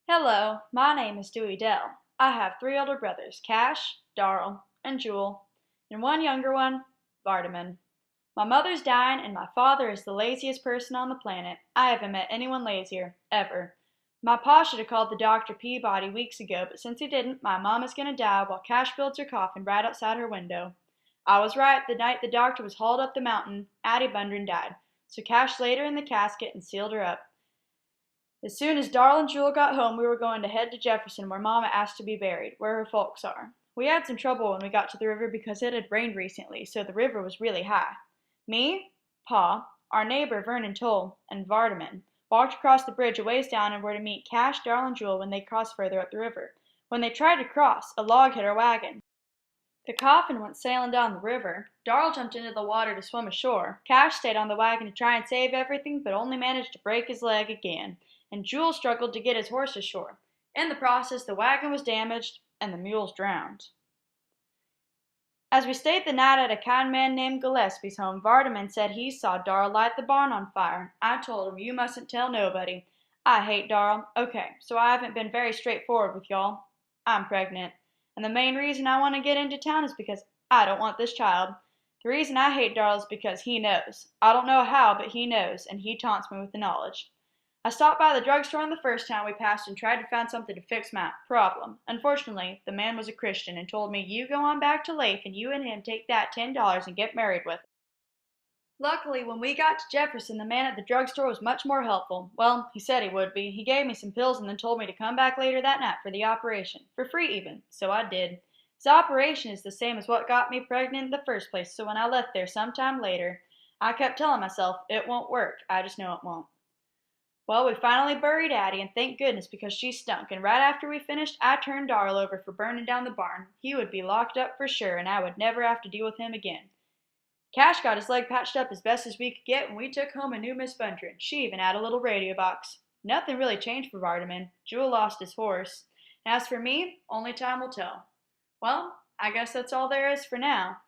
Hello, my name is Dewey Dell. I have three older brothers, Cash, Darrell, and Jewel, and one younger one, Vardaman. My mother's dying, and my father is the laziest person on the planet. I haven't met anyone lazier, ever. My pa should have called the Dr. Peabody weeks ago, but since he didn't, my mom is going to die while Cash builds her coffin right outside her window. I was right. The night the doctor was hauled up the mountain, Addie Bundren died, so Cash laid her in the casket and sealed her up. As soon as Darl and Jewel got home, we were going to head to Jefferson, where Mama asked to be buried, where her folks are. We had some trouble when we got to the river because it had rained recently, so the river was really high. Me, Pa, our neighbor Vernon Toll, and Vardaman walked across the bridge a ways down and were to meet Cash, Darl, and Jewel when they crossed further up the river. When they tried to cross, a log hit our wagon. The coffin went sailing down the river. Darl jumped into the water to swim ashore. Cash stayed on the wagon to try and save everything, but only managed to break his leg again, and Jewel struggled to get his horse ashore. In the process, the wagon was damaged and the mules drowned. As we stayed the night at a kind man named Gillespie's home, Vardaman said he saw Darl light the barn on fire. I told him, "You mustn't tell nobody." I hate Darl. Okay, so I haven't been very straightforward with y'all. I'm pregnant. And the main reason I want to get into town is because I don't want this child. The reason I hate Darl is because he knows. I don't know how, but he knows, and he taunts me with the knowledge. I stopped by the drugstore in the first town we passed and tried to find something to fix my problem. Unfortunately, the man was a Christian and told me, "You go on back to Leif and you and him take that $10 and get married with it." Luckily, when we got to Jefferson, the man at the drugstore was much more helpful. Well, he said he would be. He gave me some pills and then told me to come back later that night for the operation. For free even. So I did. His operation is the same as what got me pregnant in the first place, so when I left there sometime later, I kept telling myself, it won't work. I just know it won't. Well, we finally buried Addie, and thank goodness because she stunk, and right after we finished, I turned Darl over for burning down the barn. He would be locked up for sure, and I would never have to deal with him again. Cash got his leg patched up as best as we could get when we took home a new Miss Bundren. She even had a little radio box. Nothing really changed for Vardaman. Jewel lost his horse. As for me, only time will tell. Well, I guess that's all there is for now.